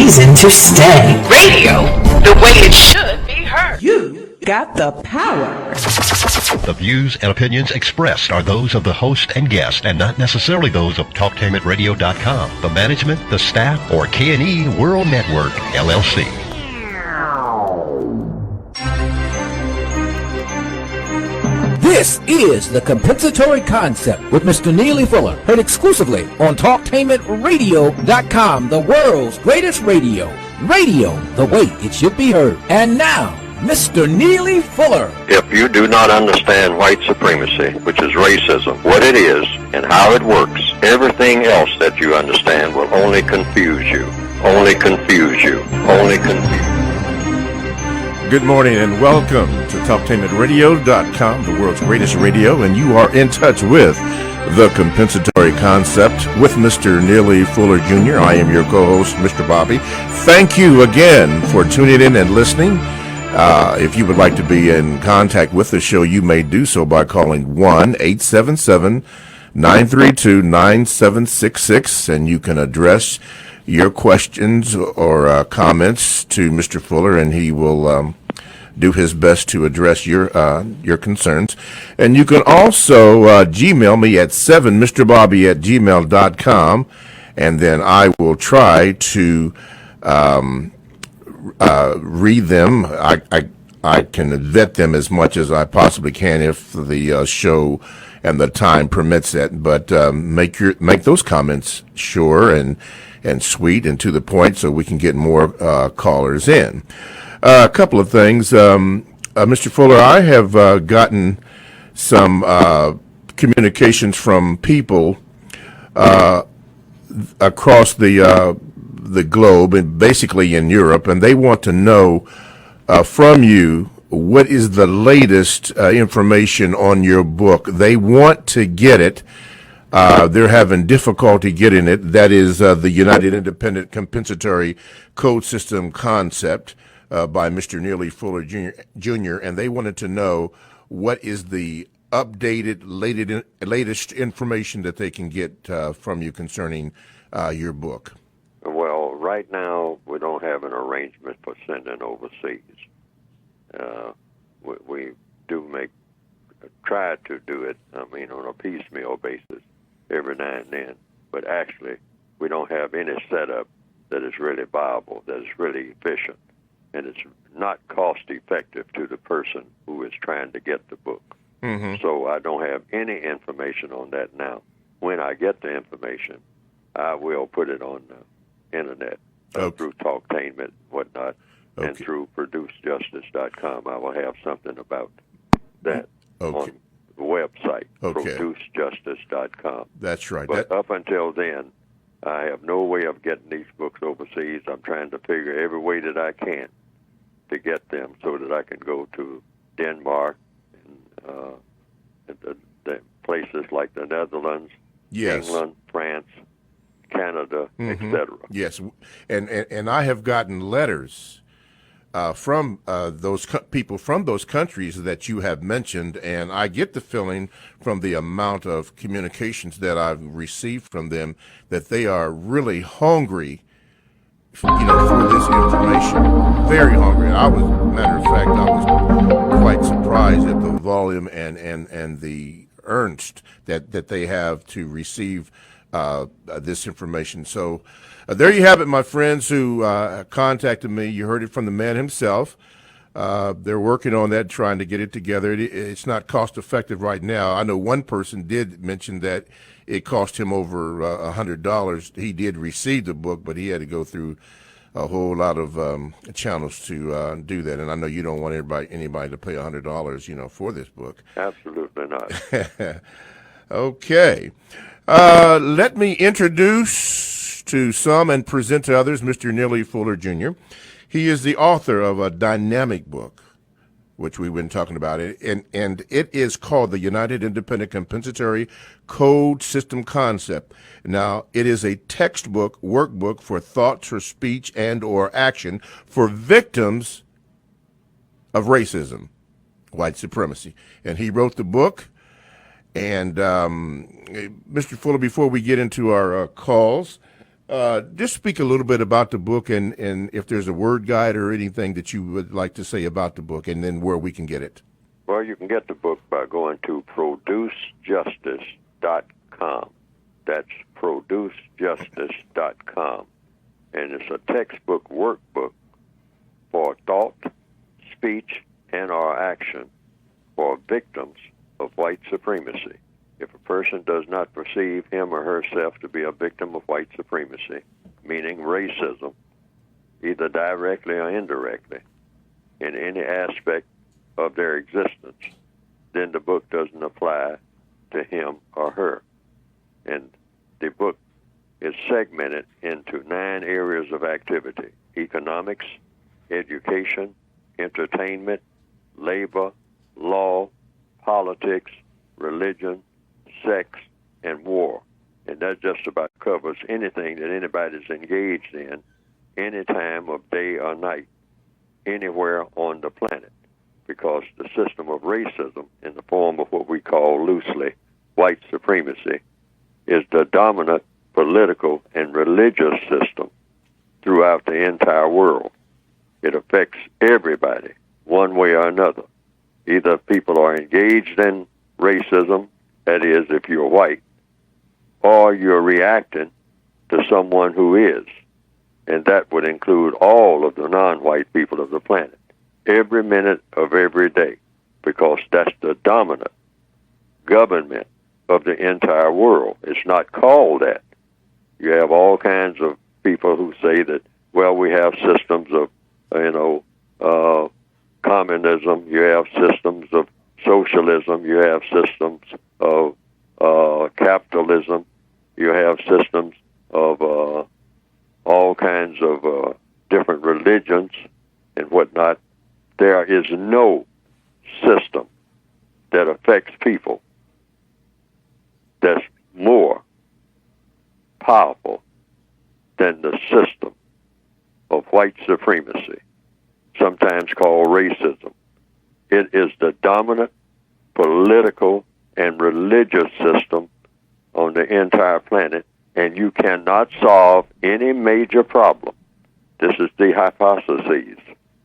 reason to stay. Radio, the way it should be heard. You got the power. The views and opinions expressed are those of the host and guest and not necessarily those of TalkTainmentRadio.com, the management, the staff, or K&E World Network, LLC. This is The Compensatory Concept with Mr. Neely Fuller, heard exclusively on TalkTainmentRadio.com, the world's greatest radio. Radio, the way it should be heard. And now, Mr. Neely Fuller. If you do not understand white supremacy, which is racism, what it is and how it works, everything else that you understand will only confuse you. Only confuse you. Only confuse you. Good morning and welcome to TalkTainmentRadio.com, the world's greatest radio, and you are in touch with The Compensatory Concept with Mr. Neely Fuller Jr. I am your co-host, Mr. Bobby. Thank you again for tuning in and listening. If you would like to be in contact with the show, you may do so by calling 1-877-932-9766, and you can address your questions or comments to Mr. Fuller, and he will do his best to address your concerns. And you can also Gmail me at 7mrbobby@gmail.com, and then I will try to read them. I can vet them as much as I possibly can if the show and the time permits it. But make those comments sure and sweet and to the point, so we can get more callers in. A couple of things, Mr. Fuller. I have gotten some communications from people across the globe and basically in Europe, and they want to know from you what is the latest information on your book. They want to get it. They're having difficulty getting it. That is the United Independent Compensatory Code System Concept by Mr. Neely Fuller Jr., and they wanted to know what is the updated, latest information that they can get from you concerning your book. Well, right now, we don't have an arrangement for sending overseas. We do try to do it, on a piecemeal basis every now and then, but actually, we don't have any setup that is really viable, that is really efficient, and it's not cost-effective to the person who is trying to get the book. Mm-hmm. So I don't have any information on that now. When I get the information, I will put it on the internet through TalkTainment and whatnot, and through ProduceJustice.com. I will have something about that on the website, ProduceJustice.com. That's right. But up until then, I have no way of getting these books overseas. I'm trying to figure every way that I can to get them so that I can go to Denmark and the places like the Netherlands, yes, England, France, Canada, etc. Yes, and I have gotten letters from those people from those countries that you have mentioned, and I get the feeling from the amount of communications that I've received from them that they are really hungry, for this information. Very hungry. Matter of fact, I was quite surprised at the volume and the earnest that they have to receive this information. So there you have it, my friends who contacted me. You heard it from the man himself. They're working on that, trying to get it together. It's not cost effective right now. I know one person did mention that it cost him over $100. He did receive the book, but he had to go through a whole lot of channels to do that. And I know you don't want anybody to pay $100, for this book. Absolutely not. Okay. Let me introduce to some and present to others Mr. Neely Fuller Jr. He is the author of a dynamic book, which we've been talking about, and it is called the United Independent Compensatory Code System Concept. Now, it is a textbook, workbook for thoughts or speech and or action for victims of racism, white supremacy. And he wrote the book. And Mr. Fuller, before we get into our calls, Just speak a little bit about the book and if there's a word guide or anything that you would like to say about the book and then where we can get it. Well, you can get the book by going to producejustice.com. That's producejustice.com. And it's a textbook workbook for thought, speech, and or action for victims of white supremacy. If a person does not perceive him or herself to be a victim of white supremacy, meaning racism, either directly or indirectly, in any aspect of their existence, then the book doesn't apply to him or her. And the book is segmented into 9 areas of activity: economics, education, entertainment, labor, law, politics, religion, sex, and war. And that just about covers anything that anybody's engaged in, any time of day or night, anywhere on the planet. Because the system of racism, in the form of what we call loosely white supremacy, is the dominant political and religious system throughout the entire world. It affects everybody one way or another. Either people are engaged in racism, that is, if you're white, or you're reacting to someone who is. And that would include all of the non-white people of the planet, every minute of every day, because that's the dominant government of the entire world. It's not called that. You have all kinds of people who say that, well, we have systems of, communism, you have systems of socialism, you have systems of capitalism, you have systems of all kinds of different religions and whatnot. There is no system that affects people that's more powerful than the system of white supremacy, sometimes called racism. It is the dominant political and religious system on the entire planet, and you cannot solve any major problem. This is the hypothesis.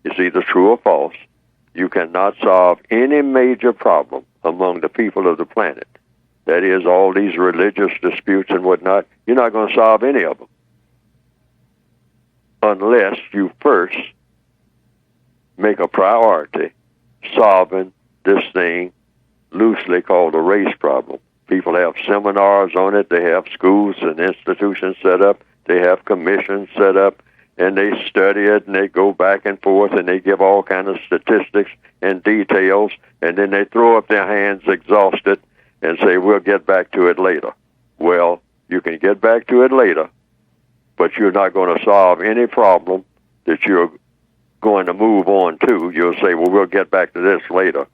It's either true or false. You cannot solve any major problem among the people of the planet. That is, all these religious disputes and whatnot, you're not going to solve any of them unless you first make a priority solving this thing loosely called the race problem. People have seminars on it. They have schools and institutions set up. They have commissions set up, and they study it, and they go back and forth, and they give all kinds of statistics and details, and then they throw up their hands exhausted and say, we'll get back to it later. Well, you can get back to it later, but you're not going to solve any problem that you're going to move on to. You'll say, well, we'll get back to this later.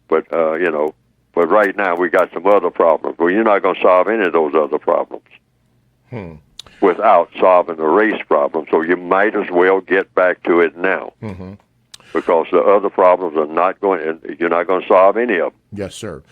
But, but right now we got some other problems. Well, you're not going to solve any of those other problems without solving the race problem. So you might as well get back to it now. Mm-hmm. Because the other problems are not you're not going to solve any of them. Yes, sir.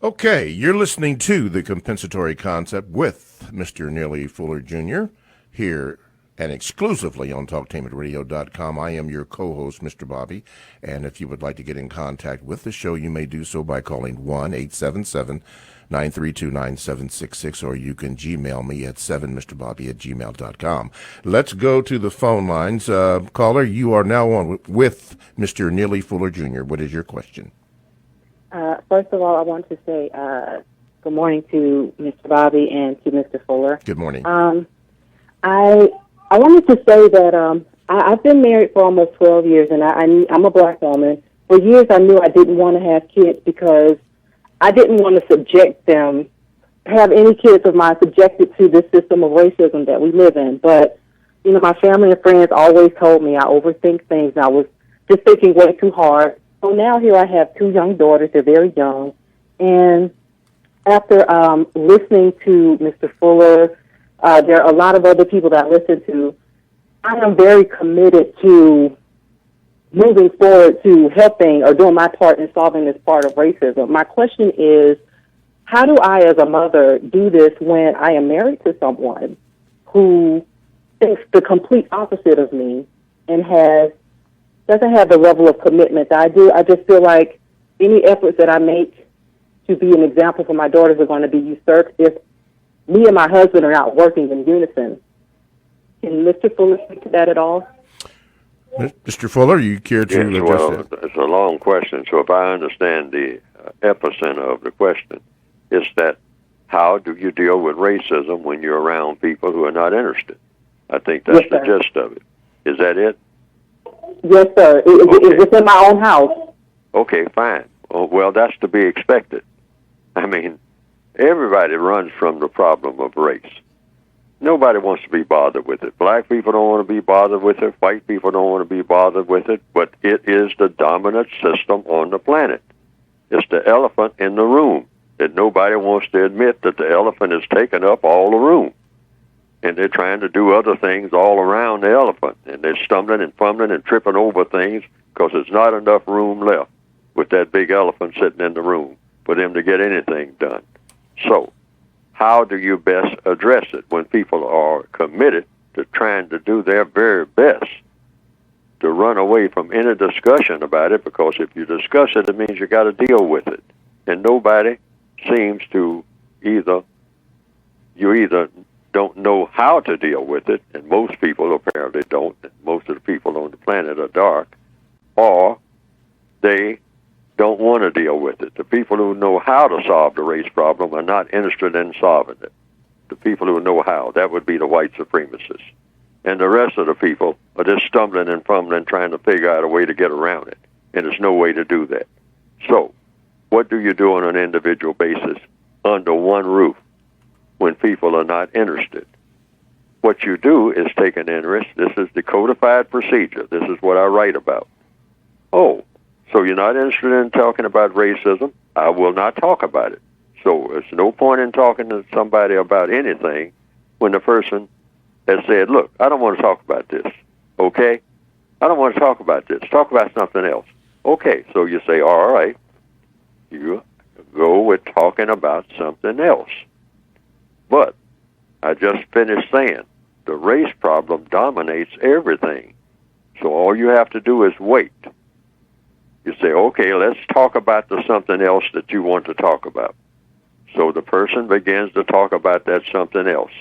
Okay, you're listening to The Compensatory Concept with Mr. Neely Fuller Jr. here and exclusively on TalkTainmentRadio.com. I am your co-host, Mr. Bobby, and if you would like to get in contact with the show, you may do so by calling 1-877-932-9766, or you can Gmail me at 7mrbobby@gmail.com. Let's go to the phone lines. Caller, you are now on with Mr. Neely Fuller Jr. What is your question? First of all, I want to say good morning to Mr. Bobby and to Mr. Fuller. Good morning. I wanted to say that I've been married for almost 12 years, and I'm a black woman. For years, I knew I didn't want to have kids because I didn't want to have any kids of mine subjected to this system of racism that we live in. But, my family and friends always told me I overthink things, and I was just thinking way too hard. So now here I have 2 young daughters. They're very young. And after listening to Mr. Fuller, there are a lot of other people that I listen to, I am very committed to moving forward to helping or doing my part in solving this part of racism. My question is, how do I as a mother do this when I am married to someone who thinks the complete opposite of me and doesn't have the level of commitment that I do. I just feel like any efforts that I make to be an example for my daughters are going to be usurped if me and my husband are not working in unison. Can Mr. Fuller speak to that at all? Mr. Fuller, you care to Yes, address well, that? it's a long question, so if I understand the epicenter of the question, it's that how do you deal with racism when you're around people who are not interested? I think that's Yes, the sir. gist of it. Is that it? Yes, sir. It's within my own house. Okay, fine. Well, that's to be expected. I mean, everybody runs from the problem of race. Nobody wants to be bothered with it. Black people don't want to be bothered with it. White people don't want to be bothered with it. But it is the dominant system on the planet. It's the elephant in the room that nobody wants to admit that the elephant has taken up all the room. And they're trying to do other things all around the elephant. And they're stumbling and fumbling and tripping over things because there's not enough room left with that big elephant sitting in the room for them to get anything done. So, how do you best address it when people are committed to trying to do their very best to run away from any discussion about it? Because if you discuss it, it means you got to deal with it. And nobody seems to you either don't know how to deal with it, and most people apparently don't, and most of the people on the planet are dark, or they don't want to deal with it. The people who know how to solve the race problem are not interested in solving it. The people who know how, that would be the white supremacists. And the rest of the people are just stumbling and fumbling, trying to figure out a way to get around it. And there's no way to do that. So, what do you do on an individual basis under one roof when people are not interested? What you do is take an interest. This is the codified procedure. This is what I write about. Oh, so you're not interested in talking about racism? I will not talk about it. So there's no point in talking to somebody about anything when the person has said, look, I don't want to talk about this, okay? I don't want to talk about this. Talk about something else. Okay, so you say, all right, you go with talking about something else. But I just finished saying the race problem dominates everything. So all you have to do is wait. You say, okay, let's talk about the something else that you want to talk about. So the person begins to talk about that something else.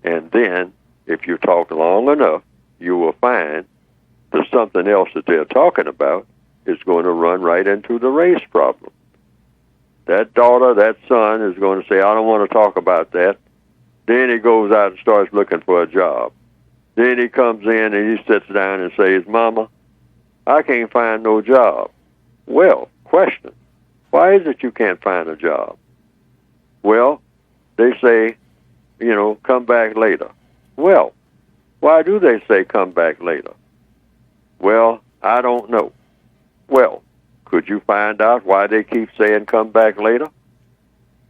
And then, if you talk long enough, you will find the something else that they're talking about is going to run right into the race problem. That daughter, that son is going to say, I don't want to talk about that. Then he goes out and starts looking for a job. Then he comes in and he sits down and says, Mama, I can't find no job. Well, question, why is it you can't find a job? Well, they say, come back later. Well, why do they say come back later? Well, I don't know. Well, could you find out why they keep saying come back later?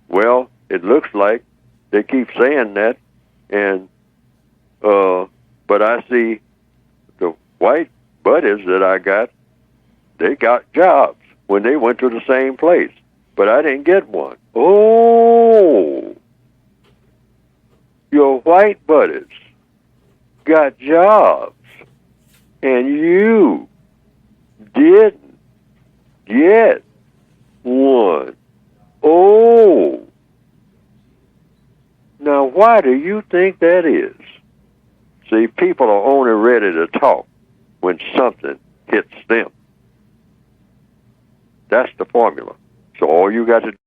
Well, it looks like they keep saying that, and but I see the white buddies that I got, they got jobs when they went to the same place, but I didn't get one. Oh, your white buddies got jobs, and you didn't get one. Oh, now why do you think that is? See, people are only ready to talk when something hits them. That's the formula. So all you got to do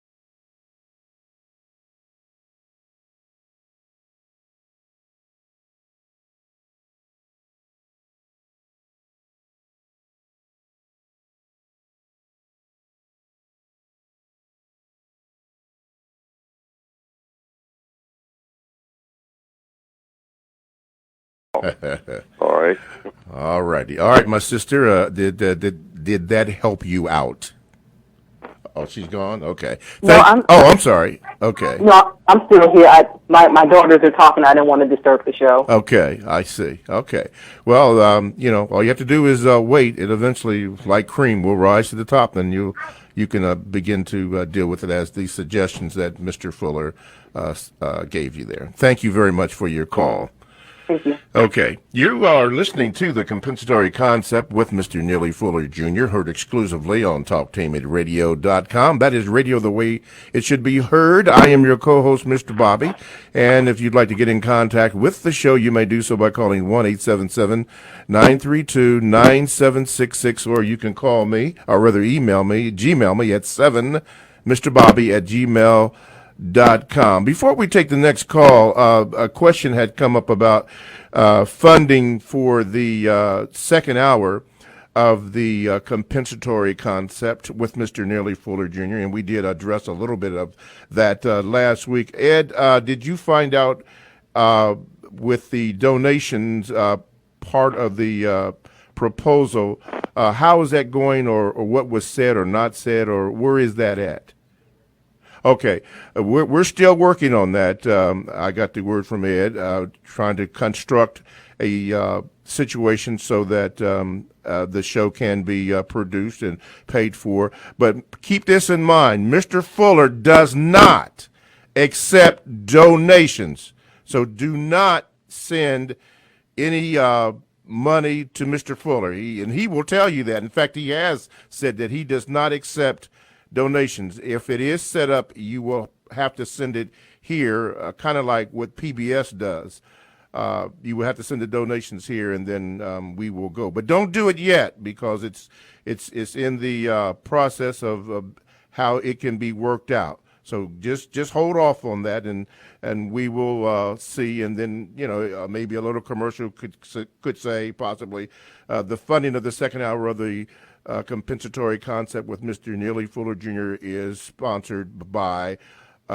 all right. All righty. All right, my sister, did that help you out? Oh, she's gone? Okay. No, I'm sorry. Okay. No, I'm still here. My daughters are talking. I didn't want to disturb the show. Okay, I see. Okay. Well, all you have to do is wait. It eventually, like cream, will rise to the top, and you can begin to deal with it as the suggestions that Mr. Fuller gave you there. Thank you very much for your call. Thank you. Okay. You are listening to The Compensatory Concept with Mr. Neely Fuller Jr., heard exclusively on TalkTameItRadio.com. That is radio the way it should be heard. I am your co-host, Mr. Bobby. And if you'd like to get in contact with the show, you may do so by calling 1-877-932-9766, or you can call me, or rather email me, Gmail me at 7mrbobby@gmail.com. Before we take the next call, a question had come up about funding for the second hour of the compensatory concept with Mr. Neely Fuller Jr., and we did address a little bit of that last week. Ed, did you find out with the donations part of the proposal, how is that going, or what was said or not said, or where is that at? Okay, we're still working on that. I got the word from Ed, trying to construct a situation so that the show can be produced and paid for. But keep this in mind, Mr. Fuller does not accept donations. So do not send any money to Mr. Fuller. He will tell you that. In fact, he has said that he does not accept donations. If it is set up, you will have to send it here, kind of like what PBS does. You will have to send the donations here, and then we will go. But don't do it yet, because it's in the process of how it can be worked out. So just hold off on that, and we will see. And then maybe a little commercial could say possibly the funding of the second hour of the compensatory concept with Mr. Neely Fuller Jr. is sponsored by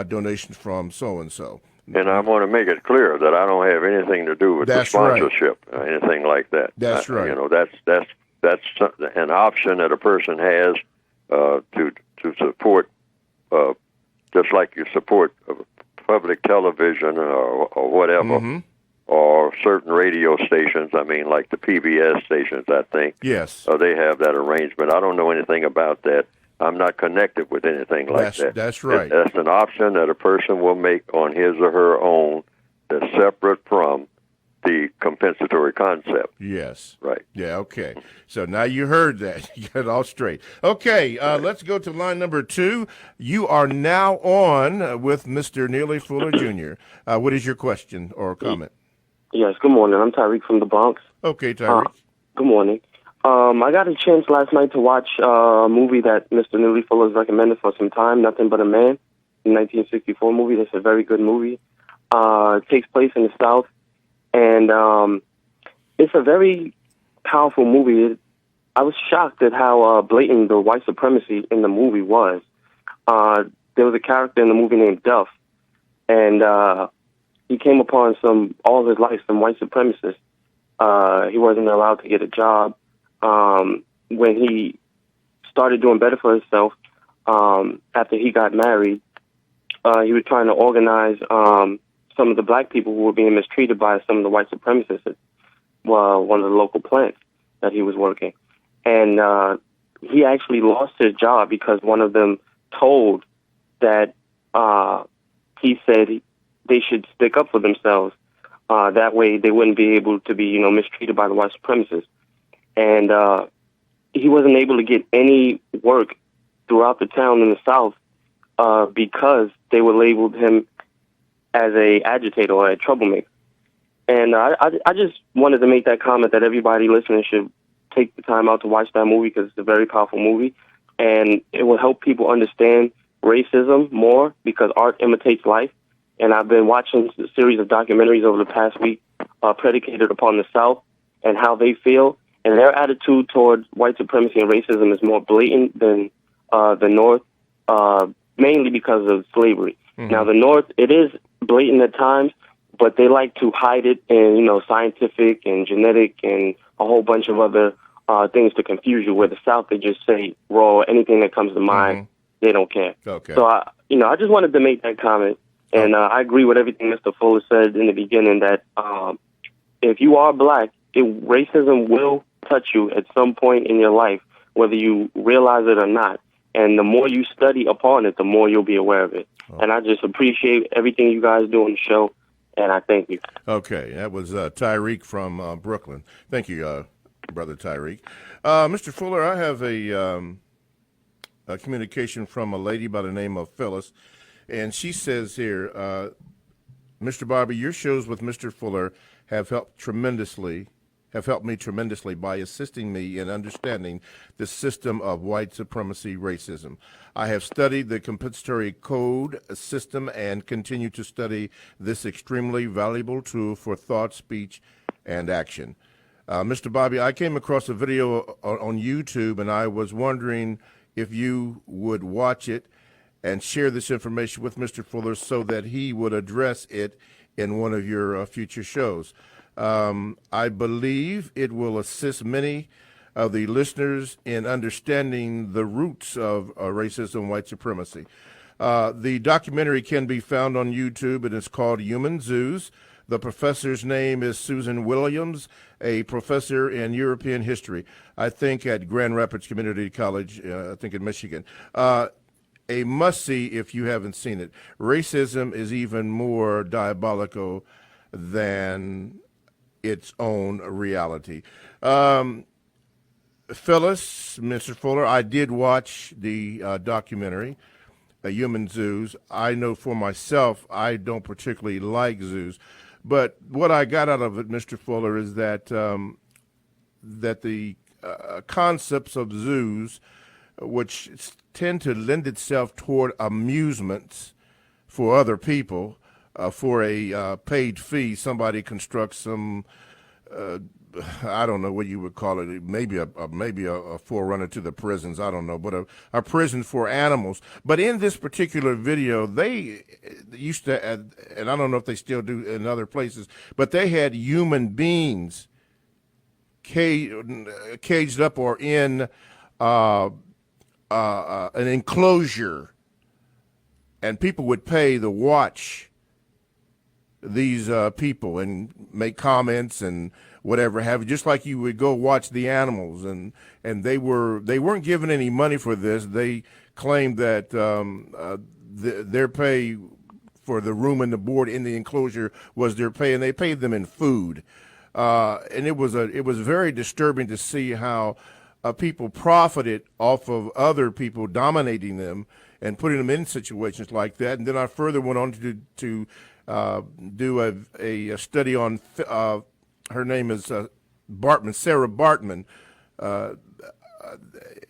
donations from so-and-so. And I want to make it clear that I don't have anything to do with the sponsorship, anything like that. That's right. That's an option that a person has to support, just like you support public television or whatever. Mm-hmm. Or certain radio stations, like the PBS stations, I think. Yes. They have that arrangement. I don't know anything about that. I'm not connected with anything like that. That's right. That's an option that a person will make on his or her own that's separate from the compensatory concept. Yes. Right. Yeah, okay. So now you heard that. You got it all straight. Okay, let's go to line number 2. You are now on with Mr. Neely Fuller Jr. What is your question or comment? Yes, good morning. I'm Tyreek from the Bronx. Okay, Tyreek. Good morning. I got a chance last night to watch a movie that Mr. Neely Fuller has recommended for some time, Nothing But a Man, a 1964 movie. That's a very good movie. It takes place in the South, and it's a very powerful movie. I was shocked at how blatant the white supremacy in the movie was. There was a character in the movie named Duff, and he came upon all his life, some white supremacists. He wasn't allowed to get a job. When he started doing better for himself, after he got married, he was trying to organize some of the black people who were being mistreated by some of the white supremacists at one of the local plants that he was working. And he actually lost his job because one of them told that he said they should stick up for themselves. That way they wouldn't be able to be, mistreated by the white supremacists. And he wasn't able to get any work throughout the town in the South because they were labeled him as a agitator or a troublemaker. And I just wanted to make that comment that everybody listening should take the time out to watch that movie, because it's a very powerful movie, and it will help people understand racism more, because art imitates life. And I've been watching a series of documentaries over the past week predicated upon the South and how they feel. And their attitude towards white supremacy and racism is more blatant than the North, mainly because of slavery. Mm-hmm. Now, the North, it is blatant at times, but they like to hide it in, scientific and genetic and a whole bunch of other things to confuse you, where the South, they just say raw, anything that comes to mind, mm-hmm. They don't care. Okay. So, I just wanted to make that comment. And I agree with everything Mr. Fuller said in the beginning, that if you are black, racism will touch you at some point in your life, whether you realize it or not. And the more you study upon it, the more you'll be aware of it. Oh. And I just appreciate everything you guys do on the show. And I thank you. Okay, that was Tyreek from Brooklyn. Thank you, Brother Tyreek. Mr. Fuller, I have a communication from a lady by the name of Phyllis, and she says here, Mr. Bobby, your shows with Mr. Fuller have helped me tremendously by assisting me in understanding the system of white supremacy racism. I have studied the compensatory code system and continue to study this extremely valuable tool for thought, speech, and action. Mr. Bobby, I came across a video on YouTube, and I was wondering if you would watch it and share this information with Mr. Fuller so that he would address it in one of your future shows. I believe it will assist many of the listeners in understanding the roots of racism and white supremacy. The documentary can be found on YouTube, and it's called Human Zoos. The professor's name is Susan Williams, a professor in European history, I think at Grand Rapids Community College, I think in Michigan. A must-see if you haven't seen it. Racism is even more diabolical than its own reality. Phyllis, Mr. Fuller, I did watch the documentary, Human Zoos. I know for myself, I don't particularly like zoos. But what I got out of it, Mr. Fuller, is that that the concepts of zoos, which tend to lend itself toward amusements for other people, for a paid fee, somebody constructs some, I don't know what you would call it, maybe a forerunner to the prisons, I don't know, but a prison for animals. But in this particular video, they used to, and I don't know if they still do in other places, but they had human beings caged up or in an enclosure, and people would pay to watch these people and make comments and whatever have you, just like you would go watch the animals. And they weren't given any money for this. They claimed that their pay for the room and the board in the enclosure was their pay, and they paid them in food. And it was very disturbing to see how people profited off of other people dominating them and putting them in situations like that. And then I further went on to do a study on, her name is Baartman, Sarah Baartman,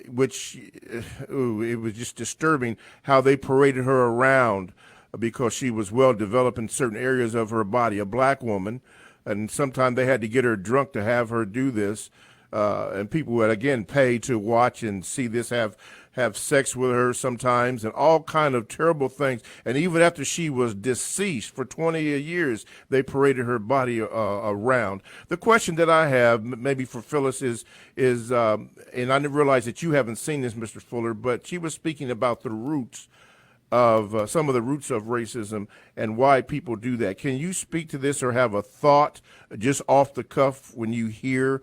which it was just disturbing how they paraded her around because she was well developed in certain areas of her body, a black woman, and sometimes they had to get her drunk to have her do this. And people would, again, pay to watch and see this, have sex with her sometimes, and all kind of terrible things. And even after she was deceased for 20 years, they paraded her body around. The question that I have, maybe for Phyllis, is and I didn't realize that you haven't seen this, Mr. Fuller, but she was speaking about the roots of some of the roots of racism and why people do that. Can you speak to this or have a thought just off the cuff when you hear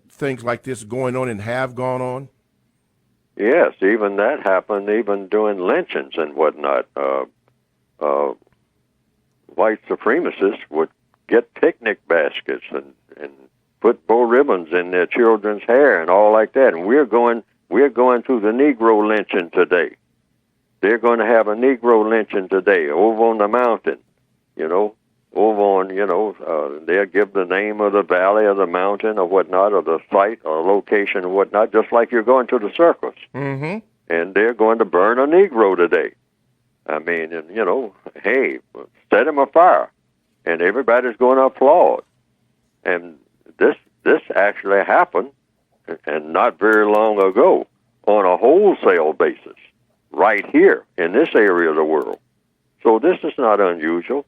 things like this going on and have gone on? Yes, even that happened, even during lynchings and whatnot. White supremacists would get picnic baskets and put bow ribbons in their children's hair and all like that. And we're going through the Negro lynching today. They're going to have a Negro lynching today over on the mountain, over on, they'll give the name of the valley or the mountain or whatnot, or the site or location or whatnot, just like you're going to the circus. Mm-hmm. And they're going to burn a Negro today. I mean, hey, set him afire. And everybody's going to applaud. And this actually happened, and not very long ago, on a wholesale basis, right here in this area of the world. So this is not unusual.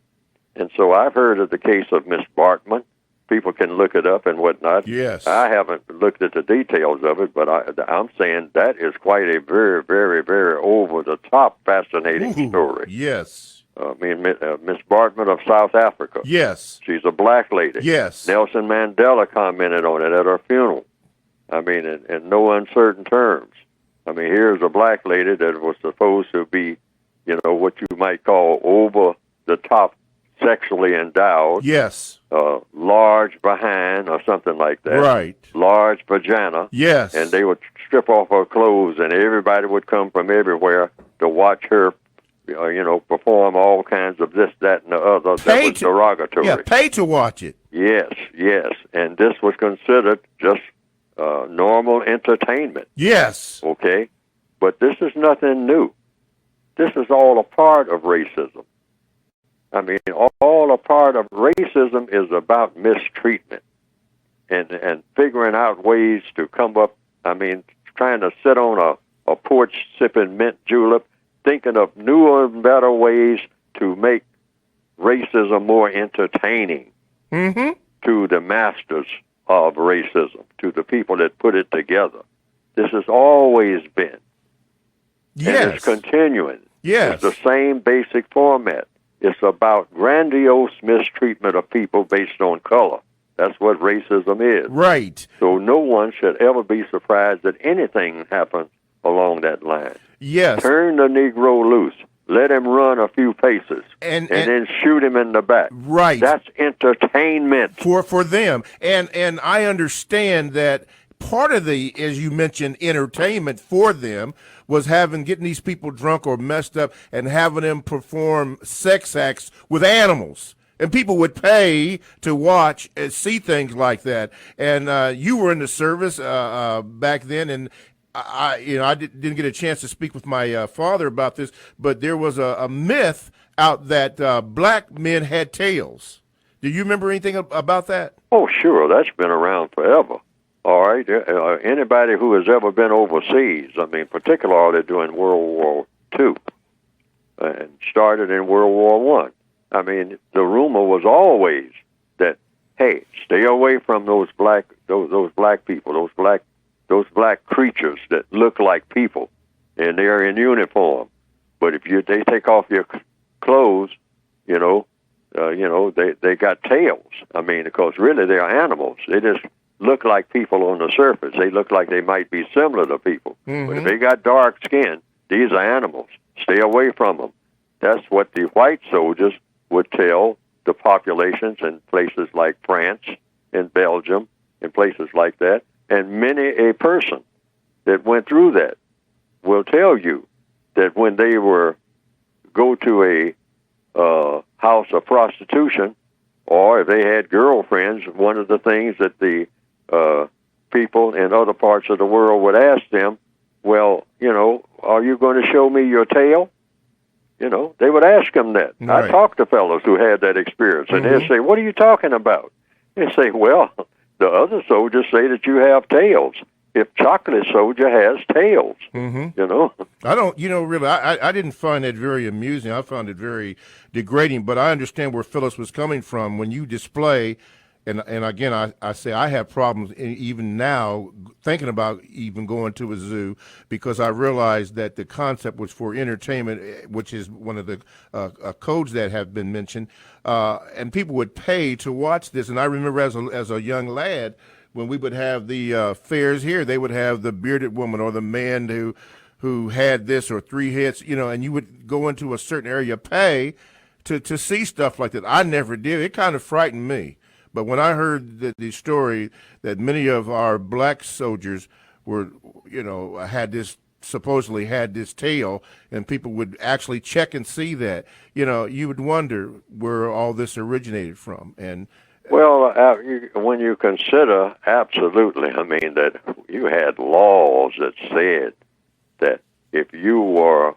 And so I've heard of the case of Miss Baartman. People can look it up and whatnot. Yes. I haven't looked at the details of it, but I'm saying that is quite a very, very, very over-the-top fascinating story. Yes. Miss Baartman of South Africa. Yes. She's a black lady. Yes. Nelson Mandela commented on it at her funeral. In no uncertain terms. Here's a black lady that was supposed to be, what you might call over-the-top sexually endowed. Yes. Large behind or something like that. Right. Large vagina. Yes. And they would strip off her clothes, and everybody would come from everywhere to watch her, perform all kinds of this, that, and the other. That was derogatory. Yeah, pay to watch it. Yes. And this was considered just normal entertainment. Yes. Okay? But this is nothing new. This is all a part of racism. I mean, all a part of racism is about mistreatment and figuring out ways to come up, trying to sit on a porch sipping mint julep, thinking of newer and better ways to make racism more entertaining to the masters of racism, to the people that put it together. This has always been. Yes. And it's continuing. Yes. It's the same basic format. It's about grandiose mistreatment of people based on color. That's what racism is. Right. So no one should ever be surprised that anything happens along that line. Yes. Turn the Negro loose. Let him run a few paces. And then shoot him in the back. Right. That's entertainment. For them. And I understand that part of the, as you mentioned, entertainment for them was getting these people drunk or messed up and having them perform sex acts with animals. And people would pay to watch and see things like that. And you were in the service back then, and I didn't get a chance to speak with my father about this, but there was a myth out that black men had tails. Do you remember anything about that? Oh, sure. That's been around forever. All right. Anybody who has ever been overseas, particularly during World War II, and started in World War I. The rumor was always that, hey, stay away from those black people, those black creatures that look like people, and they're in uniform. But if they take off your clothes, they got tails. Because really they're animals. They just look like people on the surface. They look like they might be similar to people. But if they got dark skin, these are animals. Stay away from them. That's what the white soldiers would tell the populations in places like France and Belgium and places like that. And many a person that went through that will tell you that when they go to a house of prostitution, or if they had girlfriends, one of the things that the people in other parts of the world would ask them, well, are you going to show me your tail? They would ask them that. Right. I talked to fellows who had that experience, and they'd say, what are you talking about? They say, well, the other soldiers say that you have tails. If chocolate soldier has tails, I don't, really, I didn't find that very amusing. I found it very degrading, but I understand where Phyllis was coming from when you display. And again, I say I have problems even now thinking about even going to a zoo, because I realized that the concept was for entertainment, which is one of the codes that have been mentioned, and people would pay to watch this. And I remember as a young lad, when we would have the fairs here, they would have the bearded woman or the man who had this or three hits, and you would go into a certain area, pay to see stuff like that. I never did. It kind of frightened me. But when I heard the story that many of our black soldiers were, supposedly had this tail, and people would actually check and see that, you would wonder where all this originated from. And well, when you consider, absolutely, that you had laws that said that if you were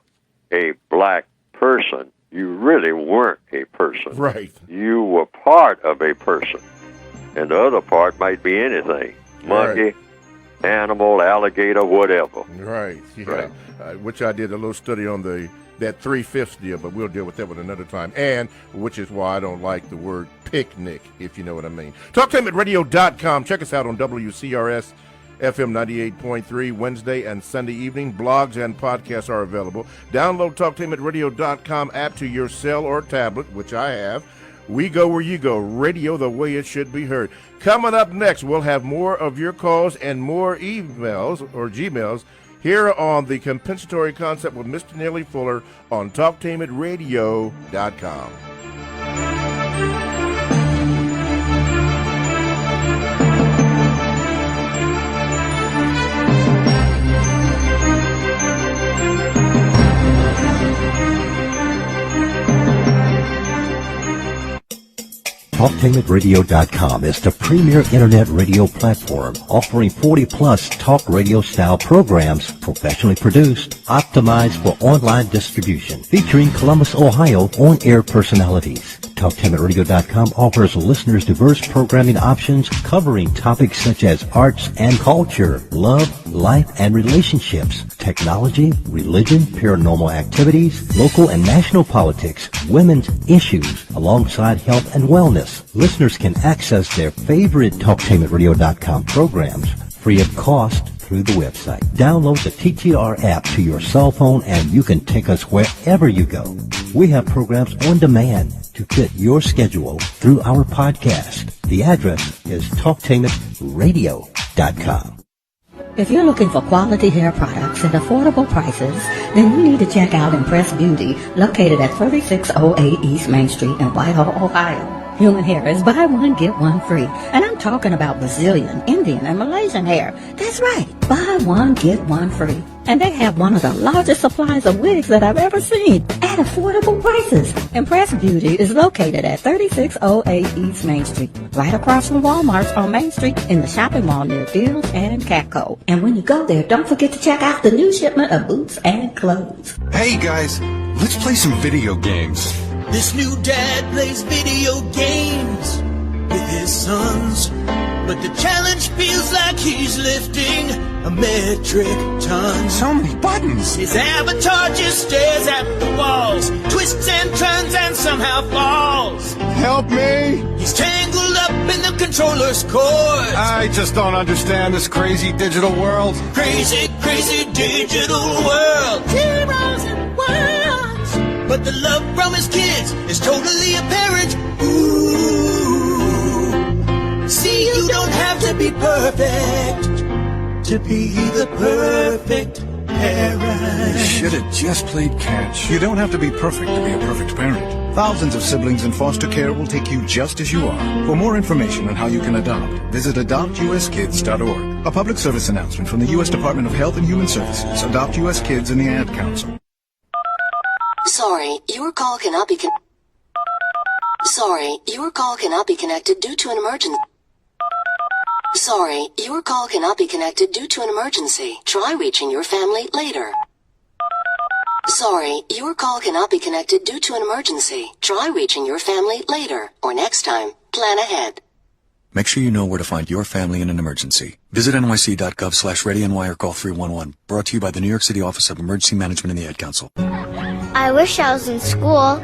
a black person, you really weren't a person. Right. You were part of a person. And the other part might be anything. Monkey, animal, alligator, whatever. Right. Yeah. Right. Which I did a little study on that 3/5 deal, but we'll deal with that one another time. And which is why I don't like the word picnic, if you know what I mean. TalkTimeAtRadio.com. Check us out on WCRS FM 98.3 Wednesday and Sunday evening. Blogs and podcasts are available. Download TalkTimeAtRadio.com app to your cell or tablet, which I have. We go where you go. Radio the way it should be heard. Coming up next, we'll have more of your calls and more emails or Gmails here on the Compensatory Concept with Mr. Neely Fuller on TalkTimeAtRadio.com. TalkTainmentRadio.com is the premier internet radio platform offering 40-plus talk radio-style programs professionally produced, optimized for online distribution, featuring Columbus, Ohio on-air personalities. TalkTainmentRadio.com offers listeners diverse programming options covering topics such as arts and culture, love, life and relationships, technology, religion, paranormal activities, local and national politics, women's issues, alongside health and wellness. Listeners can access their favorite TalkTainmentRadio.com programs free of cost through the website. Download the TTR app to your cell phone and you can take us wherever you go. We have programs on demand to fit your schedule through our podcast. The address is TalkTainmentRadio.com. If you're looking for quality hair products at affordable prices, then you need to check out Impress Beauty, located at 3608 East Main Street in Whitehall, Ohio. Human hair is buy one, get one free. And I'm talking about Brazilian, Indian, and Malaysian hair. That's right. Buy one, get one free. And they have one of the largest supplies of wigs that I've ever seen at affordable prices. Impress Beauty is located at 3608 East Main Street, right across from Walmart on Main Street in the shopping mall near Deals and Catco. And when you go there, don't forget to check out the new shipment of boots and clothes. Hey guys, let's play some video games. This new dad plays video games with his sons, but the challenge feels like he's lifting a metric ton. So many buttons. His avatar just stares at the walls, twists and turns and somehow falls. Help me! He's tangled up in the controller's cords. I just don't understand this crazy digital world. Crazy, crazy digital world. Heroes and worlds. But the love from his kids is totally apparent. Ooh. See, you don't have to be perfect to be the perfect parent. You should have just played catch. You don't have to be perfect to be a perfect parent. Thousands of siblings in foster care will take you just as you are. For more information on how you can adopt, visit adoptuskids.org. A public service announcement from the U.S. Department of Health and Human Services, Adopt U.S. Kids, and the Ad Council. Sorry, your call cannot be connected due to an emergency. Sorry, your call cannot be connected due to an emergency. Try reaching your family later. Sorry, your call cannot be connected due to an emergency. Try reaching your family later, or next time. Plan ahead. Make sure you know where to find your family in an emergency. Visit nyc.gov/ReadyNY or call 311. Brought to you by the New York City Office of Emergency Management and the Ad Council. I wish I was in school.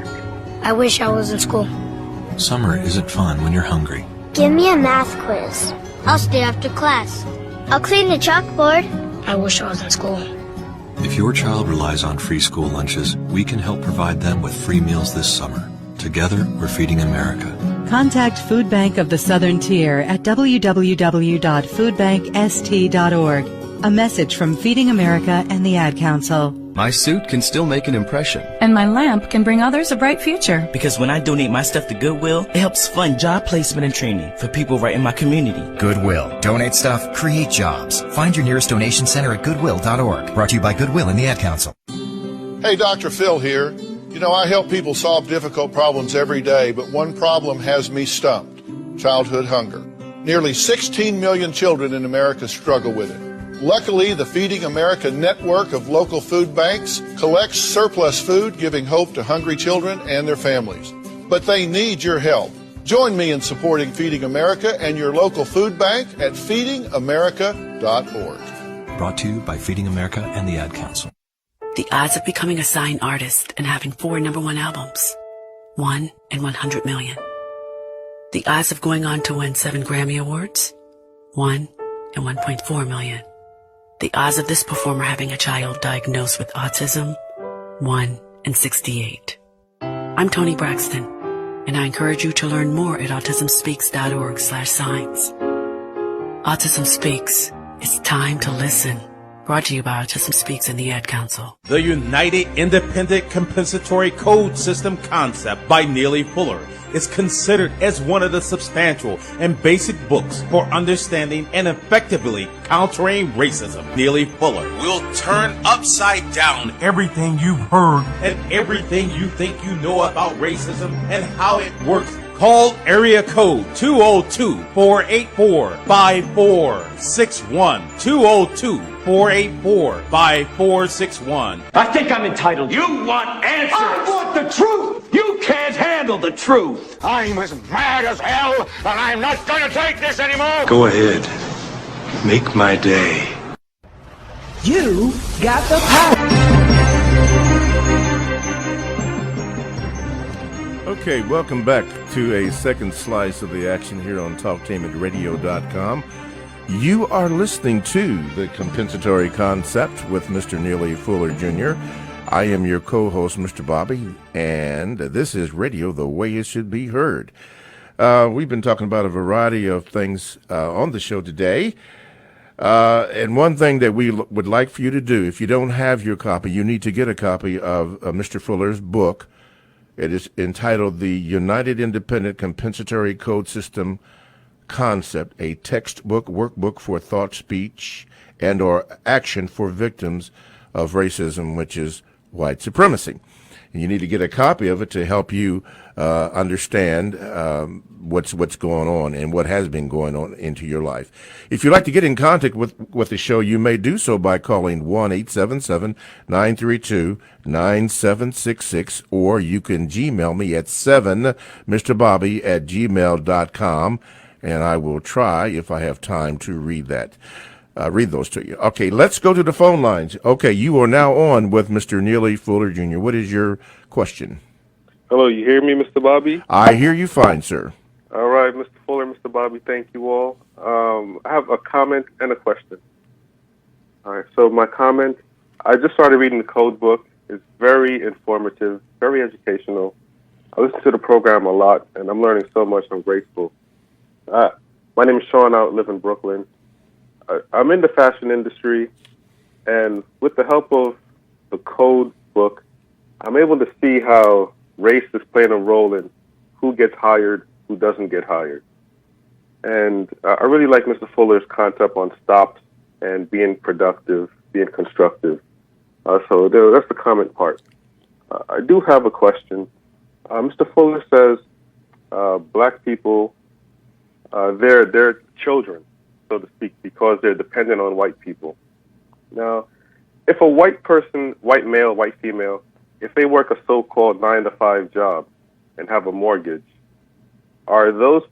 I wish I was in school. Summer isn't fun when you're hungry. Give me a math quiz. I'll stay after class. I'll clean the chalkboard. I wish I was in school. If your child relies on free school lunches, we can help provide them with free meals this summer. Together, we're feeding America. Contact Food Bank of the Southern Tier at www.foodbankst.org. A message from Feeding America and the Ad Council. My suit can still make an impression. And my lamp can bring others a bright future. Because when I donate my stuff to Goodwill, it helps fund job placement and training for people right in my community. Goodwill. Donate stuff, create jobs. Find your nearest donation center at goodwill.org. Brought to you by Goodwill and the Ad Council. Hey, Dr. Phil here. You know, I help people solve difficult problems every day, but one problem has me stumped: childhood hunger. Nearly 16 million children in America struggle with it. Luckily, the Feeding America network of local food banks collects surplus food, giving hope to hungry children and their families. But they need your help. Join me in supporting Feeding America and your local food bank at feedingamerica.org. Brought to you by Feeding America and the Ad Council. The odds of becoming a signed artist and having 4 #1 albums. 1 in 100 million. The odds of going on to win 7 Grammy Awards. 1 in 1.4 million. The odds of this performer having a child diagnosed with autism. 1 in 68. I'm Toni Braxton, and I encourage you to learn more at autismspeaks.org/signs. Autism Speaks. It's time to listen. Brought to you by Autism Speaks and the Ad Council. The United Independent Compensatory Code System concept by Neely Fuller is considered as one of the substantial and basic books for understanding and effectively countering racism. Neely Fuller will turn upside down everything you've heard and everything you think you know about racism and how it works Call area code 202-484-5461. 202-484-5461. I think I'm entitled. You want answers. I want the truth. You can't handle the truth. I'm as mad as hell, and I'm not going to take this anymore. Go ahead. Make my day. You got the power. Okay, welcome back to a second slice of the action here on TalkTainmentRadio.com. You are listening to The Compensatory Concept with Mr. Neely Fuller Jr. I am your co-host, Mr. Bobby, and this is radio the way it should be heard. We've been talking about a variety of things on the show today. And one thing that we would like for you to do, if you don't have your copy, you need to get a copy of Mr. Fuller's book. It is entitled The United Independent Compensatory Code System Concept, a textbook workbook for thought, speech, and or action for victims of racism, which is white supremacy. And you need to get a copy of it to help you understand what's going on and what has been going on into your life. If you'd like to get in contact with the show, you may do so by calling 1-877-932-9766, or you can Gmail me at 7mrbobby@gmail.com, and I will try, if I have time, to read those to you. Okay, let's go to the phone lines. Okay, you are now on with Mr. Neely Fuller Jr. What is your question? Hello, you hear me, Mr. Bobby? I hear you fine, sir. All right, Mr. Fuller, Mr. Bobby, thank you all. I have a comment and a question. All right, so my comment, I just started reading the code book. It's very informative, very educational. I listen to the program a lot, and I'm learning so much. I'm grateful. My name is Sean. I live in Brooklyn. I'm in the fashion industry, and with the help of the code book, I'm able to see how race is playing a role in who gets hired, who doesn't get hired. And I really like Mr. Fuller's concept on stops and being productive, being constructive. So that's the comment part. I do have a question. Mr. Fuller says black people, they're children, so to speak, because they're dependent on white people. Now, if a white person, white male, white female, if they work a so-called 9-to-5 job and have a mortgage, are those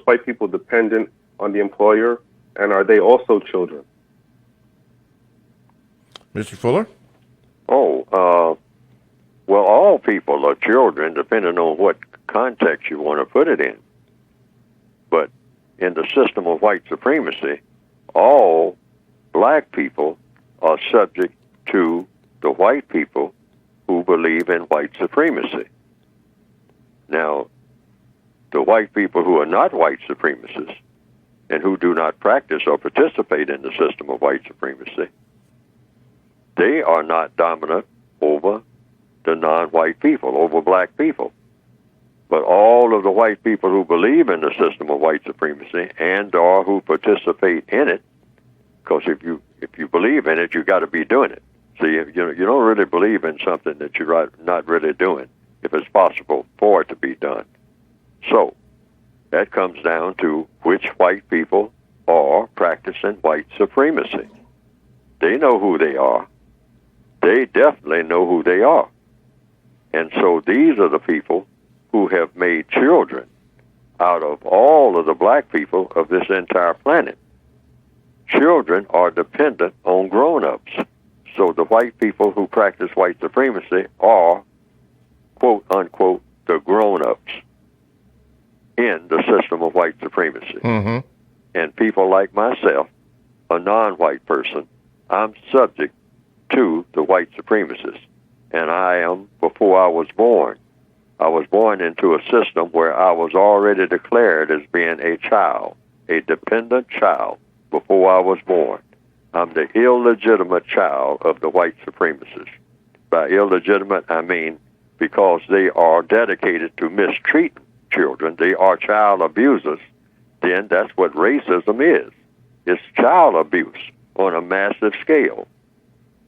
white people dependent on the employer, and are they also children? Mr. Fuller? Well, all people are children, depending on what context you want to put it in. But in the system of white supremacy, all black people are subject to the white people who believe in white supremacy. Now, the white people who are not white supremacists and who do not practice or participate in the system of white supremacy, they are not dominant over the non-white people, over black people. But all of the white people who believe in the system of white supremacy and or who participate in it, because if you believe in it, you got to be doing it. So you don't really believe in something that you're not really doing if it's possible for it to be done. So that comes down to which white people are practicing white supremacy. They know who they are. They definitely know who they are. And so these are the people who have made children out of all of the black people of this entire planet. Children are dependent on grown-ups. So the white people who practice white supremacy are, quote, unquote, the grown-ups in the system of white supremacy. Mm-hmm. And people like myself, a non-white person, I'm subject to the white supremacists. And I am, before I was born into a system where I was already declared as being a child, a dependent child, before I was born. I'm the illegitimate child of the white supremacists. By illegitimate, I mean because they are dedicated to mistreating children. They are child abusers. Then that's what racism is. It's child abuse on a massive scale,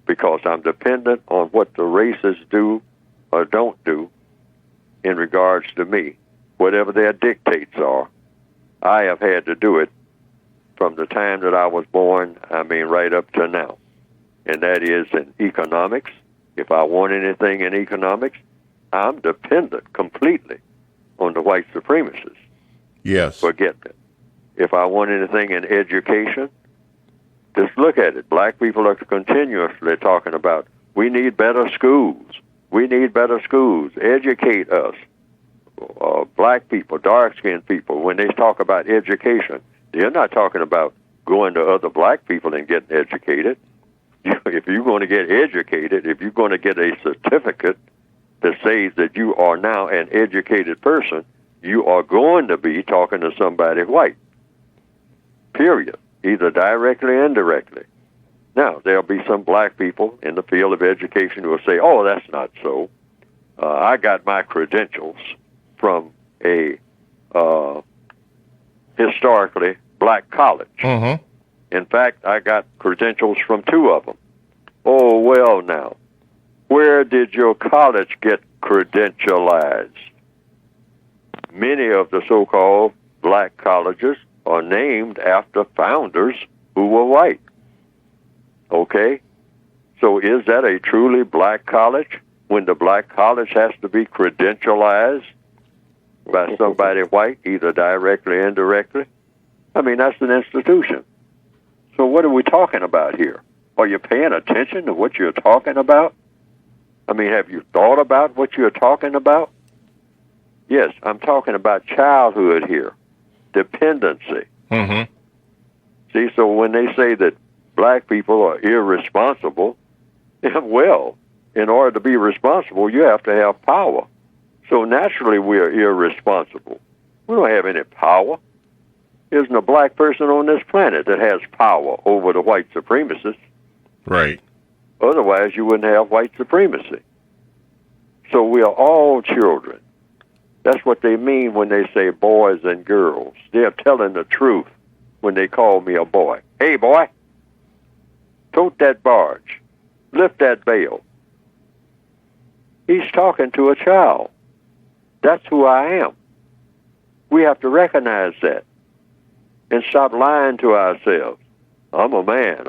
because I'm dependent on what the racists do or don't do in regards to me, whatever their dictates are. I have had to do it from the time that I was born, right up to now. And that is in economics. If I want anything in economics, I'm dependent completely on the white supremacists. Yes. Forget that. If I want anything in education, just look at it. Black people are continuously talking about, we need better schools. We need better schools. Educate us. Black people, dark-skinned people, when they talk about education, they're not talking about going to other black people and getting educated. If you're going to get educated, if you're going to get a certificate that says that you are now an educated person, you are going to be talking to somebody white. Period. Either directly or indirectly. Now, there'll be some black people in the field of education who will say, oh, that's not so. I got my credentials from a historically black college. Mm-hmm. In fact, I got credentials from 2 of them. Oh, well, now, where did your college get credentialized? Many of the so-called black colleges are named after founders who were white. Okay? So is that a truly black college when the black college has to be credentialized by somebody white, either directly or indirectly? That's an institution. So what are we talking about here? Are you paying attention to what you're talking about? Have you thought about what you're talking about? Yes, I'm talking about childhood here, dependency. Mm-hmm. See, so when they say that black people are irresponsible, well, in order to be responsible, you have to have power. So naturally we are irresponsible. We don't have any power. There isn't a black person on this planet that has power over the white supremacists. Right. Otherwise, you wouldn't have white supremacy. So we are all children. That's what they mean when they say boys and girls. They're telling the truth when they call me a boy. Hey, boy, tote that barge. Lift that bale. He's talking to a child. That's who I am. We have to recognize that and stop lying to ourselves. I'm a man.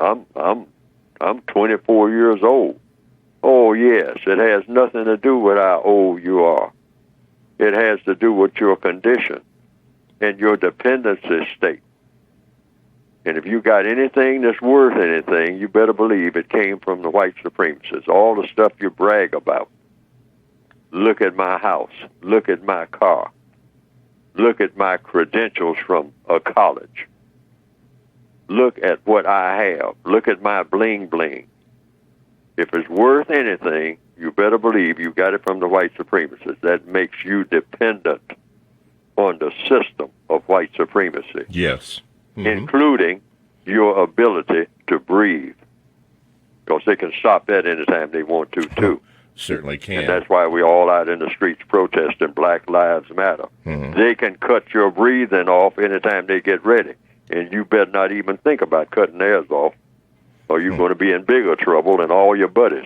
I'm 24 years old. Oh, yes, it has nothing to do with how old you are. It has to do with your condition and your dependency state. And if you got anything that's worth anything, you better believe it came from the white supremacists. All the stuff you brag about. Look at my house. Look at my car. Look at my credentials from a college. Look at what I have. Look at my bling bling. If it's worth anything, you better believe you got it from the white supremacists. That makes you dependent on the system of white supremacy. Yes. Mm-hmm. Including your ability to breathe. Because they can stop that anytime they want to, too. Certainly can. And that's why we're all out in the streets protesting Black Lives Matter. Mm-hmm. They can cut your breathing off anytime they get ready. And you better not even think about cutting theirs off, or you're going to be in bigger trouble than all your buddies.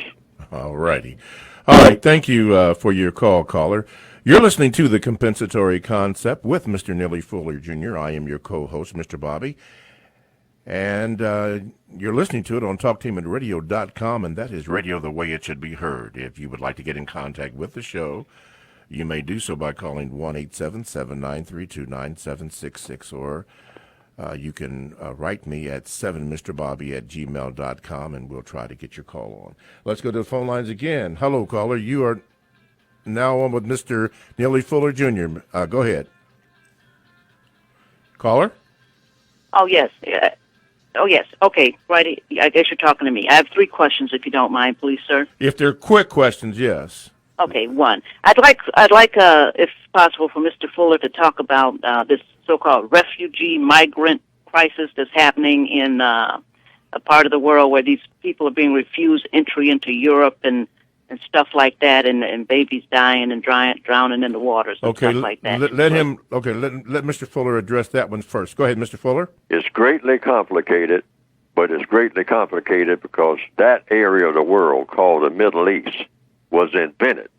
All righty. All right. Thank you for your call, caller. You're listening to The Compensatory Concept with Mr. Neely Fuller, Jr. I am your co-host, Mr. Bobby. And you're listening to it on TalkTeamRadio.com, and that is radio the way it should be heard. If you would like to get in contact with the show, you may do so by calling 1-877-932-9766, or you can write me at 7mrbobby@gmail.com, and we'll try to get your call on. Let's go to the phone lines again. Hello, caller. You are now on with Mr. Neely Fuller, Jr. Go ahead. Caller? Oh, yes. Oh, yes. Okay, right. I guess you're talking to me. I have 3 questions, if you don't mind, please, sir. If they're quick questions, yes. Okay, 1. I'd like, if possible, for Mr. Fuller to talk about this so-called refugee migrant crisis that's happening in a part of the world where these people are being refused entry into Europe and stuff like that, and babies dying and drowning in the waters and stuff like that. Let Mr. Fuller address that one first. Go ahead, Mr. Fuller. It's greatly complicated, but it's greatly complicated because that area of the world called the Middle East was invented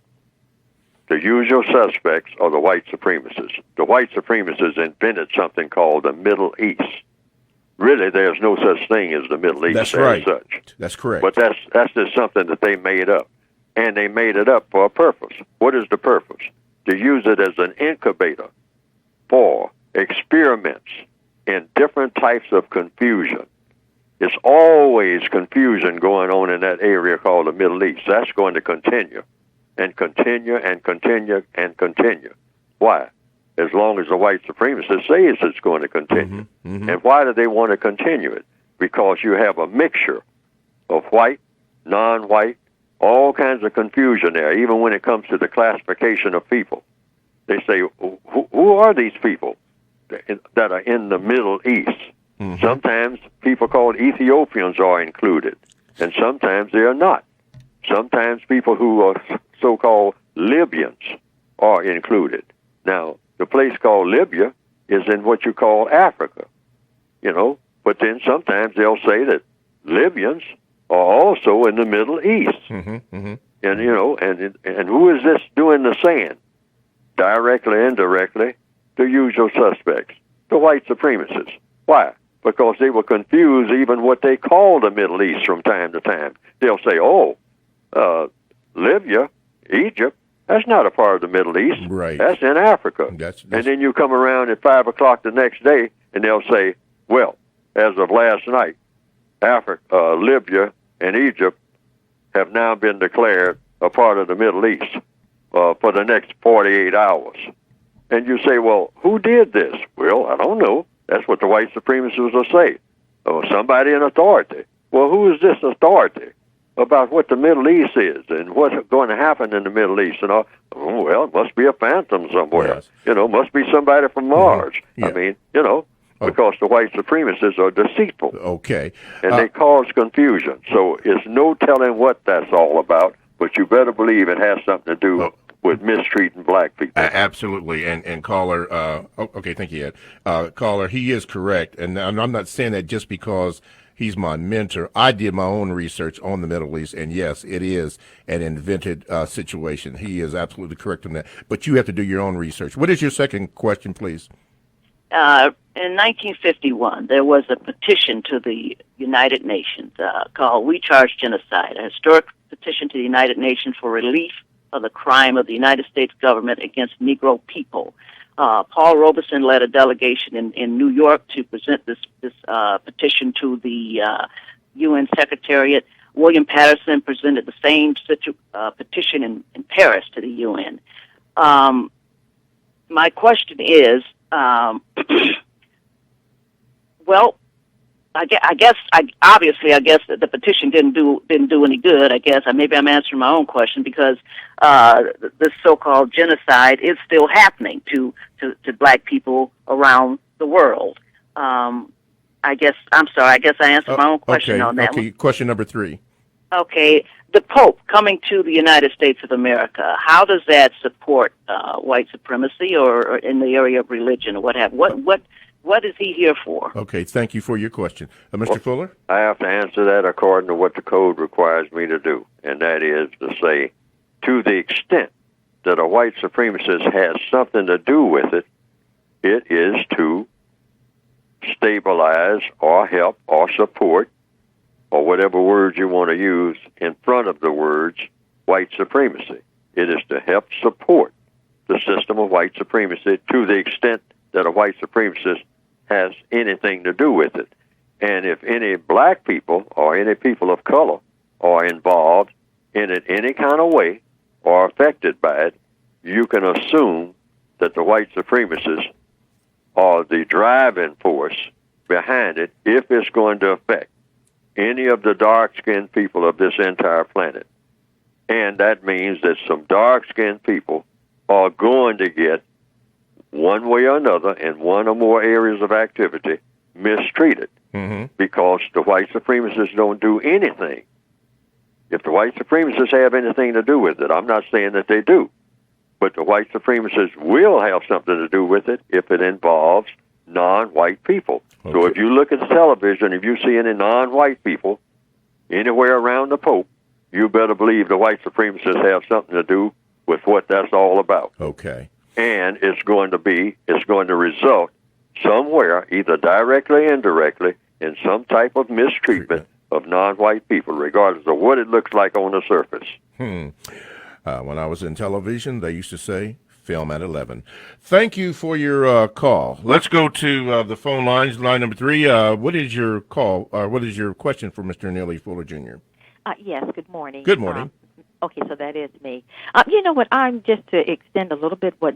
The usual suspects are the white supremacists. The white supremacists invented something called the Middle East. Really, there's no such thing as the Middle East. That's right. As such. That's correct. But that's just something that they made up. And they made it up for a purpose. What is the purpose? To use it as an incubator for experiments in different types of confusion. It's always confusion going on in that area called the Middle East. That's going to continue and continue and continue and continue. Why? As long as the white supremacists say it's going to continue. And why do they want to continue it? Because you have a mixture of white, non-white, all kinds of confusion there, even when it comes to the classification of people. They say, who are these people that are in the Middle East? Sometimes people called Ethiopians are included, and sometimes they are not. Sometimes people who are so-called Libyans are included. Now, the place called Libya is in what you call Africa, but then sometimes they'll say that Libyans are also in the Middle East. And, and who is this doing the saying? Directly, indirectly, the usual suspects, the white supremacists. Why? Because they will confuse even what they call the Middle East from time to time. They'll say, Libya, Egypt, that's not a part of the Middle East. Right. That's in Africa. That's... And then you come around at 5 o'clock the next day, and they'll say, well, as of last night, Africa, Libya, and Egypt have now been declared a part of the Middle East for the next 48 hours. And you say, well, who did this? Well, I don't know. That's what the white supremacists will say. Or somebody in authority. Well, who is this authority about what the Middle East is and what's going to happen in the Middle East? And well, it must be a phantom somewhere. Yes. Must be somebody from Mars. Yeah. I mean, because the white supremacists are deceitful. Okay. And they cause confusion. So it's no telling what that's all about, but you better believe it has something to do with mistreating black people. Absolutely. And caller, okay, thank you, Ed. Caller, he is correct. And I'm not saying that just because he's my mentor. I did my own research on the Middle East, and yes, it is an invented situation. He is absolutely correct on that. But you have to do your own research. What is your second question, please? In 1951, there was a petition to the United Nations called We Charge Genocide, a historic petition to the United Nations for relief of the crime of the United States government against Negro people. Paul Robeson led a delegation in New York to present this petition to the UN Secretariat. William Patterson presented the same petition in Paris to the UN. My question is, well, I guess that the petition didn't do any good. I guess maybe I'm answering my own question because this so-called genocide is still happening to black people around the world. I guess I answered my own question on that. Okay, question number 3. Okay, the Pope coming to the United States of America. How does that support white supremacy or in the area of religion or what have? What is he here for? Okay, thank you for your question. Mr. Fuller? I have to answer that according to what the code requires me to do, and that is to say, to the extent that a white supremacist has something to do with it, it is to stabilize or help or support, or whatever words you want to use in front of the words white supremacy. It is to help support the system of white supremacy to the extent that a white supremacist has anything to do with it. And if any black people or any people of color are involved in it any kind of way or affected by it, you can assume that the white supremacists are the driving force behind it if it's going to affect any of the dark-skinned people of this entire planet. And that means that some dark-skinned people are going to get, one way or another, in one or more areas of activity, mistreated because the white supremacists don't do anything. If the white supremacists have anything to do with it, I'm not saying that they do, but the white supremacists will have something to do with it if it involves non-white people. Okay. So if you look at the television, if you see any non-white people anywhere around the Pope, you better believe the white supremacists have something to do with what that's all about. Okay. And it's going to result somewhere, either directly or indirectly, in some type of mistreatment of non-white people, regardless of what it looks like on the surface. When I was in television, they used to say, film at 11. Thank you for your call. Let's go to the phone lines. Line number 3. What is your call? What is your question for Mr. Neely Fuller Jr.? Yes, good morning. Good morning. Okay, so that is me. You know what? I'm just to extend a little bit what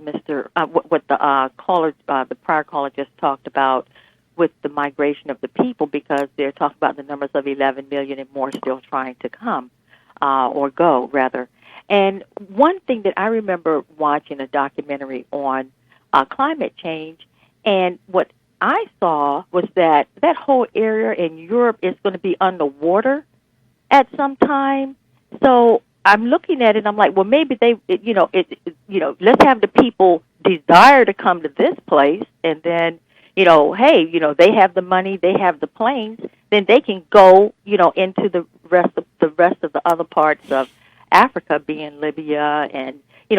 what the caller, the prior caller, just talked about with the migration of the people, because they're talking about the numbers of 11 million and more still trying to come or go, rather. And one thing that I remember watching a documentary on climate change, and what I saw was that that whole area in Europe is going to be underwater at some time. So I'm looking at it and I'm like, well, maybe let's have the people desire to come to this place, and then, hey, they have the money, they have the planes, then they can go, into the rest of the other parts of Africa, being Libya and,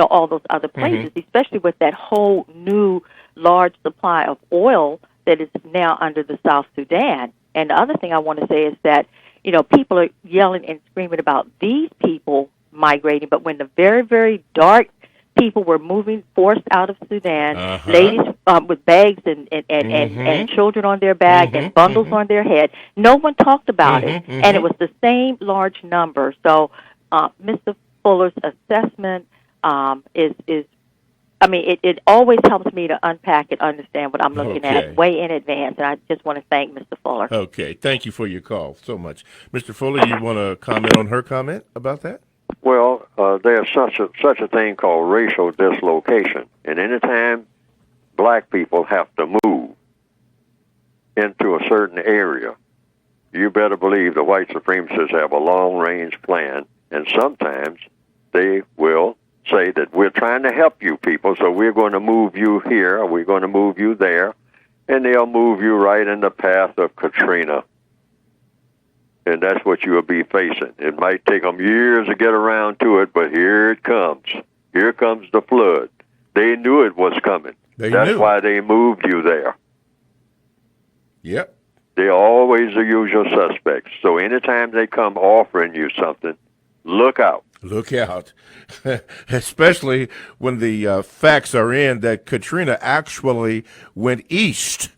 all those other places, especially with that whole new large supply of oil that is now under the South Sudan. And the other thing I want to say is that, people are yelling and screaming about these people migrating, but when the very, very dark people were forced out of Sudan, ladies with bags and children on their back and bundles on their head, no one talked about it, and it was the same large number. So Mr. Fuller's assessment it always helps me to unpack and understand what I'm looking at way in advance, and I just want to thank Mr. Fuller. Okay, thank you for your call so much. Mr. Fuller, you want to comment on her comment about that? Well, there's such a thing called racial dislocation, and anytime black people have to move into a certain area, you better believe the white supremacists have a long-range plan, and sometimes they will say that we're trying to help you people, so we're going to move you here, or we're going to move you there, and they'll move you right in the path of Katrina. And that's what you'll be facing. It might take them years to get around to it, but here it comes. Here comes the flood. They knew it was coming. That's why they moved you there. Yep. They're always the usual suspects. So anytime they come offering you something, look out. Look out, especially when the facts are in that Katrina actually went east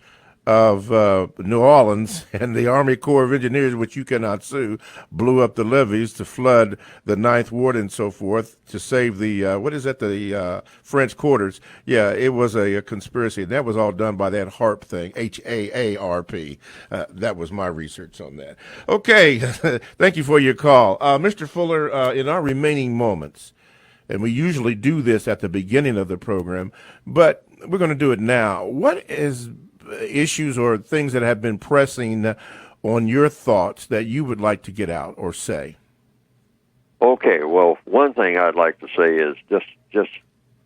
of New Orleans, and the Army Corps of Engineers, which you cannot sue, blew up the levees to flood the Ninth Ward and so forth to save the, the French quarters. Yeah, it was a conspiracy. That was all done by that HAARP thing, HAARP. That was my research on that. Okay, thank you for your call. Mr. Fuller, in our remaining moments, and we usually do this at the beginning of the program, but we're going to do it now. What is issues or things that have been pressing on your thoughts that you would like to get out or say? Okay, well, one thing I'd like to say is just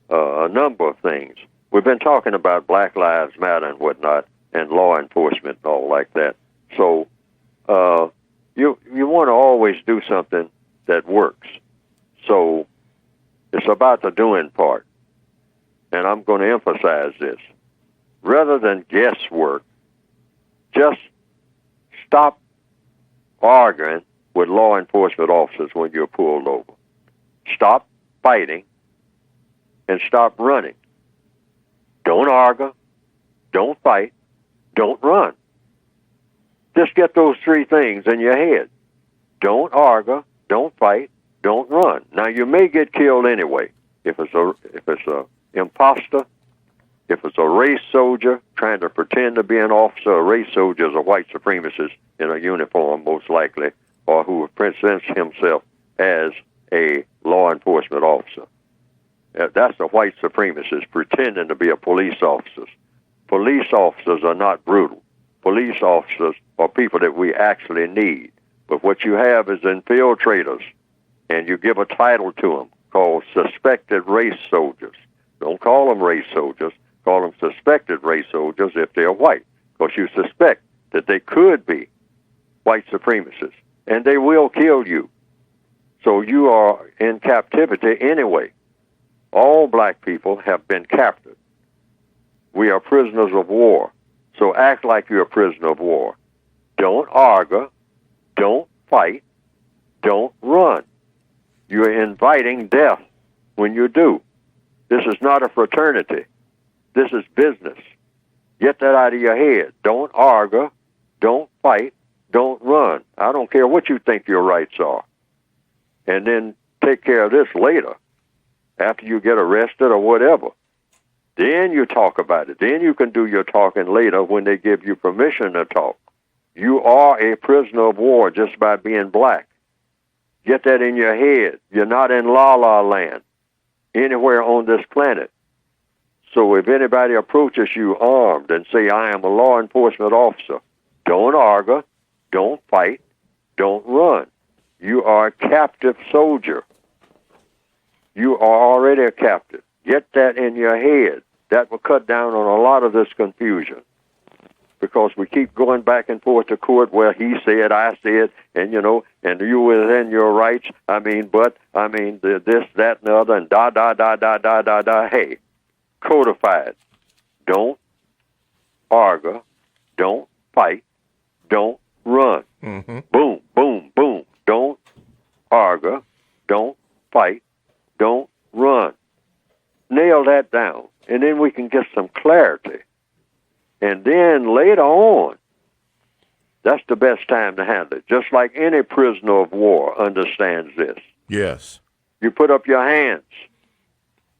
a number of things. We've been talking about Black Lives Matter and whatnot, and law enforcement and all like that. So you want to always do something that works. So it's about the doing part, and I'm going to emphasize this. Rather than guesswork, just stop arguing with law enforcement officers when you're pulled over. Stop fighting and stop running. Don't argue, don't fight, don't run. Just get those three things in your head. Don't argue, don't fight, don't run. Now, you may get killed anyway. If it's a imposter, if it's a race soldier trying to pretend to be an officer, a race soldier is a white supremacist in a uniform, most likely, or who presents himself as a law enforcement officer. That's a white supremacist pretending to be a police officer. Police officers are not brutal. Police officers are people that we actually need. But what you have is infiltrators, and you give a title to them called suspected race soldiers. Don't call them race soldiers. Call them suspected race soldiers if they're white, because you suspect that they could be white supremacists, and they will kill you. So you are in captivity anyway. All black people have been captured. We are prisoners of war. So act like you're a prisoner of war. Don't argue. Don't fight. Don't run. You're inviting death when you do. This is not a fraternity. This is business. Get that out of your head. Don't argue. Don't fight. Don't run. I don't care what you think your rights are. And then take care of this later, after you get arrested or whatever. Then you talk about it. Then you can do your talking later when they give you permission to talk. You are a prisoner of war just by being black. Get that in your head. You're not in la-la land anywhere on this planet. So if anybody approaches you armed and say, I am a law enforcement officer, don't argue, don't fight, don't run. You are a captive soldier. You are already a captive. Get that in your head. That will cut down on a lot of this confusion. Because we keep going back and forth to court where he said, I said, and and you within your rights. This, that, and the other, and da. Hey, codified. Don't argue. Don't fight. Don't run. Mm-hmm. Boom, boom, boom. Don't argue. Don't fight. Don't run. Nail that down, and then we can get some clarity. And then later on, that's the best time to handle it. Just like any prisoner of war understands this. Yes. You put up your hands.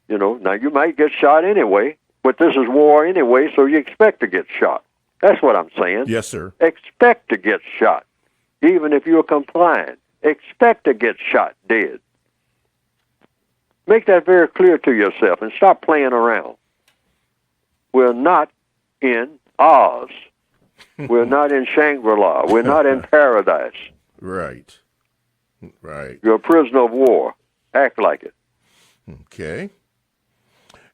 Now you might get shot anyway, but this is war anyway, so you expect to get shot. That's what I'm saying. Yes, sir. Expect to get shot. Even if you're compliant, expect to get shot dead. Make that very clear to yourself and stop playing around. We're not in Oz. We're not in Shangri-La. We're not in paradise. Right. You're a prisoner of war. Act like it. Okay.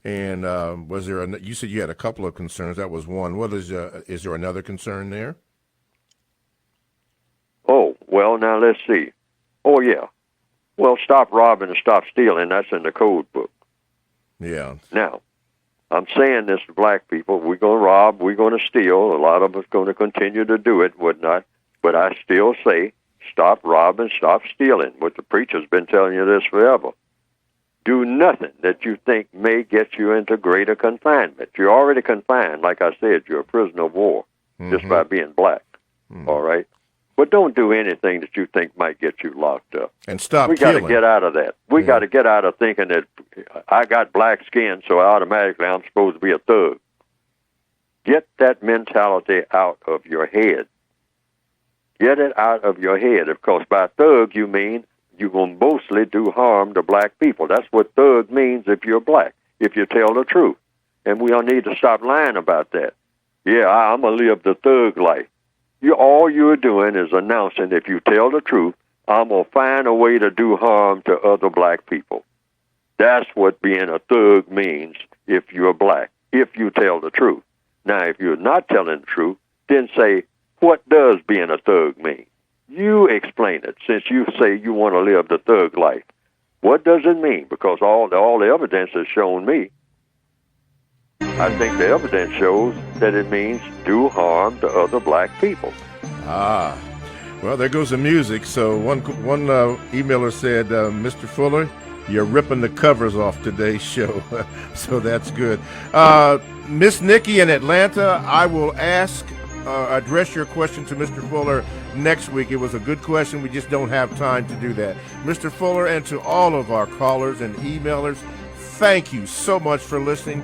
And was there? You said you had a couple of concerns. That was one. What is there another concern there? Oh, well, now let's see. Oh, yeah. Well, stop robbing and stop stealing. That's in the code book. Yeah. Now, I'm saying this to black people. We're going to rob. We're going to steal. A lot of us going to continue to do it, whatnot. But I still say, stop robbing, stop stealing. What the preacher's been telling you this forever. Do nothing that you think may get you into greater confinement. You're already confined. Like I said, you're a prisoner of war just by being black. All right? But don't do anything that you think might get you locked up. And stop We got to get out of that. We got to get out of thinking that I got black skin, so automatically I'm supposed to be a thug. Get that mentality out of your head. Get it out of your head. Of course, by thug, you mean you're going to mostly do harm to black people. That's what thug means if you're black, if you tell the truth. And we all need to stop lying about that. Yeah, I'm going to live the thug life. All you're doing is announcing, if you tell the truth, I'm going to find a way to do harm to other black people. That's what being a thug means if you're black, if you tell the truth. Now, if you're not telling the truth, then say, what does being a thug mean? You explain it, since you say you want to live the thug life. What does it mean? Because all the evidence has shown me. I think the evidence shows that it means do harm to other black people. Ah, well, there goes the music. So one emailer said, Mr. Fuller, you're ripping the covers off today's show. So that's good. Miss Nikki in Atlanta, I will address your question to Mr. Fuller next week. It was a good question. We just don't have time to do that. Mr. Fuller, and to all of our callers and emailers, thank you so much for listening.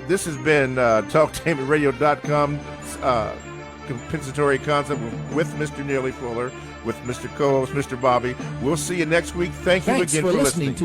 This has been TalkTainmentRadio.com compensatory concept with Mr. Neely Fuller, with Mr. Co-host, Mr. Bobby. We'll see you next week. Thanks again for listening.